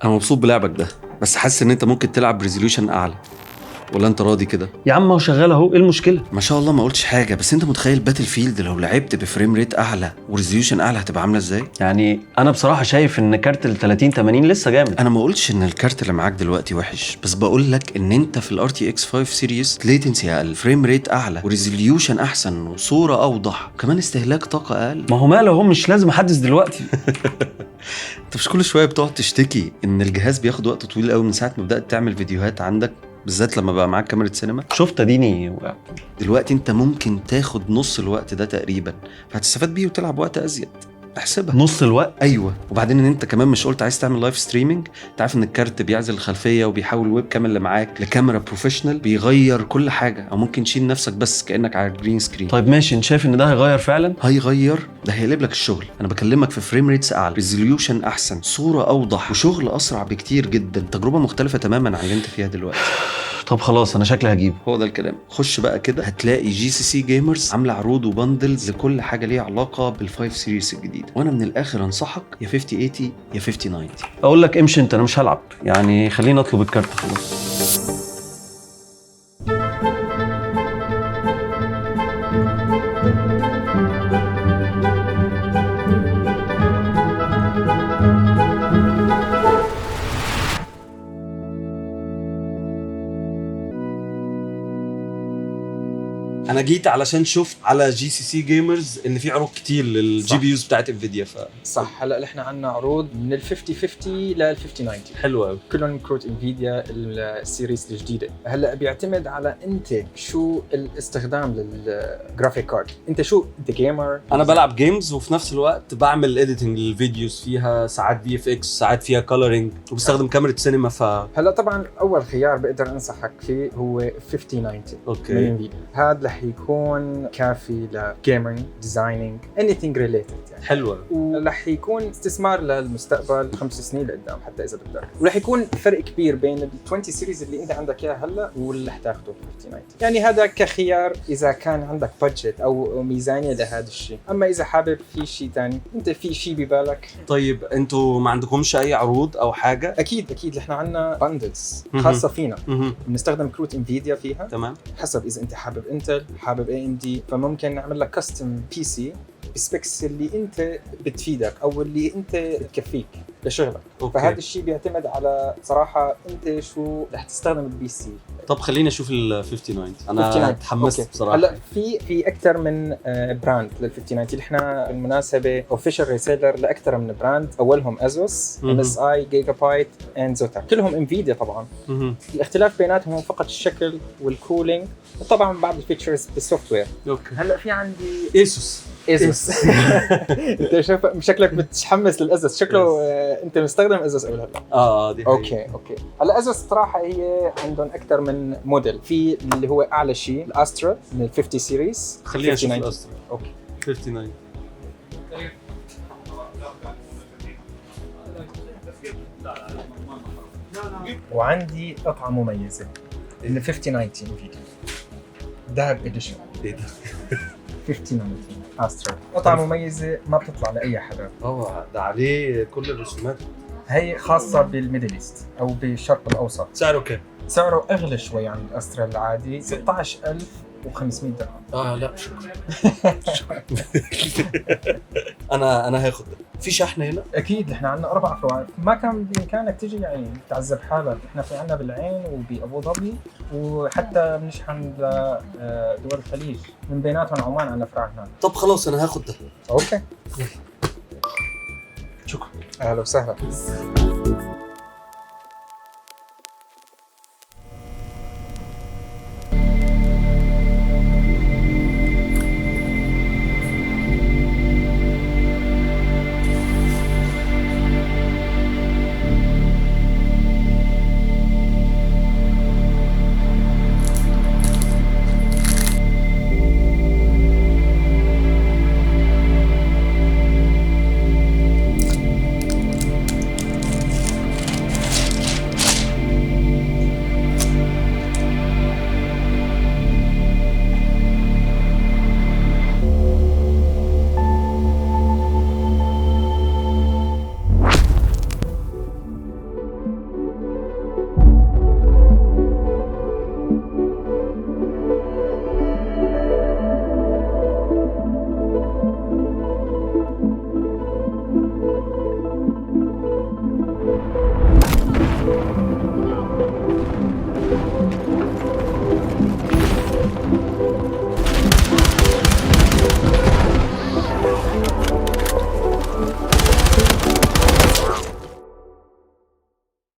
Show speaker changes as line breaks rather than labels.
انا مبسوط بلعبك ده، بس حاسس ان انت ممكن تلعب بريزوليوشن اعلى، ولا انت راضي كده؟
يا عم هو شغال اهو، ايه المشكله؟
ما شاء الله ما قلتش حاجه، بس انت متخيل باتل فيلد لو لعبت بفريم ريت اعلى وريزوليوشن اعلى هتبقى عامله ازاي؟
يعني انا بصراحه شايف ان كارت ال 3080 لسه جامد.
انا ما قلتش ان الكارت اللي معاك دلوقتي وحش، بس بقول لك ان انت في الار تي اكس 5 سيريز ليتنسي اقل، فريم ريت اعلى، وريزوليوشن احسن، وصوره اوضح، وكمان استهلاك طاقه اقل.
ما هو ماله، هو مش لازم احدث دلوقتي.
انت مش كل شويه بتقعد تشتكي ان الجهاز بياخد وقت طويل قوي من ساعه ما بدات تعمل فيديوهات عندك، بالذات لما بقى معاك كاميرا سينما؟
شفت اديني
دلوقتي انت ممكن تاخد نص الوقت ده تقريبا، فهتستفاد بيه وتلعب وقت ازيد. احسبها.
نص الوقت.
ايوه، وبعدين ان انت كمان مش قلت عايز تعمل لايف ستريمينج؟ انت عارف ان الكارت بيعزل الخلفيه وبيحول الويب كام اللي معاك لكاميرا بروفيشنال، بيغير كل حاجه، او ممكن تشيل نفسك بس كانك على الجرين سكرين.
طيب ماشي، انت شايف ان ده هيغير فعلا؟
هيغير، ده هيقلب لك الشغل. انا بكلمك في فريم ريتس اعلى، ريزوليوشن احسن، صوره اوضح، وشغل اسرع بكتير جدا، تجربه مختلفه تماما عن اللي انت فيها دلوقتي.
طب خلاص انا شكلي هجيبه.
هو ده الكلام. خش بقى كده هتلاقي جي سي سي جيمرز عامله عروض وبندلز لكل حاجه ليها علاقه بال5 سيريز الجديده، وانا من الاخر انصحك يا 5080 يا 5090.
اقول لك امشي انت، انا مش هلعب يعني، خليني اطلب الكارت خلاص.
انا جيت علشان شفت على جي سي سي جيمرز ان في عروض كتير للجي بي يوز بتاعت انفيديا.
صح. هلا احنا عندنا عروض من ال 5050 لل 5090
حلو قوي.
كلهم كروت انفيديا السيريز الجديده. هلا بيعتمد على انت شو الاستخدام للجرافيك كارد. انت شو انت جيمر؟
انا بلعب جيمز وفي نفس الوقت بعمل اديتنج للفيديوز، فيها ساعات في اف اكس، ساعات فيها كولرنج، وبستخدم كاميرا سينما.
هلا طبعا اول خيار بقدر انصحك فيه هو 5090
اوكي.
من انفيديا. هذا رح يكون كافي لجيمرينج، ديزايننج، anything related يعني.
حلوه.
ورح يكون استثمار للمستقبل 5 سنين لقدام حتى اذا بدك. ورح يكون فرق كبير بين ال 20 سيريز اللي انت عندك اياها هلا واللي رح تاخذه 5090. يعني هذا كخيار اذا كان عندك بادجت او ميزانيه لهذا الشيء. اما اذا حابب في شيء ثاني، انت في شيء ببالك؟
طيب انتوا ما عندكمش اي عروض او حاجه؟
اكيد احنا عندنا باندلز خاصه فينا. بنستخدم كروت انفيديا فيها.
تمام.
حسب اذا انت حابب انتل، حابب اي ام دي، فممكن نعمل لك كاستم بي سي بالسبيكس اللي انت بتفيدك او اللي انت بتكفيك لشغلك.
أوكي.
فهذا الشيء بيعتمد على صراحه انت شو رح تستخدم البي سي.
طب خليني اشوف ال 5090. انا تحمست بصراحه.
هلا في اكثر من براند لل 5090. احنا بالمناسبه اوفيشال ريسيلر لاكثر من براند، اولهم ازوس، ام اس اي، جيجا بايت اند زوتا، كلهم انفيديا طبعا. الاختلاف بيناتهم هو فقط الشكل والكولينج، وطبعا بعض الفيتشرز بالسوفت وير.
اوكي.
هلا في عندي
ايسوس.
انت شكلك متحمس للازوس. شكله انت مستخدم ازوس قبل هلا.
دي
اوكي. هلا ازوس صراحه هي عندهم اكثر من موديل. في اللي هو اعلى شيء الاسترا من ال 50 سيريز.
خلينا نشوف الاسترا.
اوكي
59.
وعندي قطعه مميزه من 5090 انفيديا ذهب اديشن.
ايه ده؟
5090 استرا، قطعه مميزه ما بتطلع لاي حدا.
ده عليه كل الرسومات.
هي خاصه بالميدل ايست او بالشرق الاوسط.
سعره كام؟
سعره اغلى شوي عن الاسترا العادي، 16500 درهم.
لا شكرا. انا هاخد ده. في شحن هنا؟
اكيد احنا عندنا 4 فروع. ما كان بامكانك تيجي يعني تعذب حالك. احنا في عندنا بالعين وبابو ظبي، وحتى بنشحن لدول الخليج، من بيناتهم عمان عندنا فروع هناك.
طب خلاص انا هاخد ده.
اوكي.
شكرا.
اهلا وسهلا.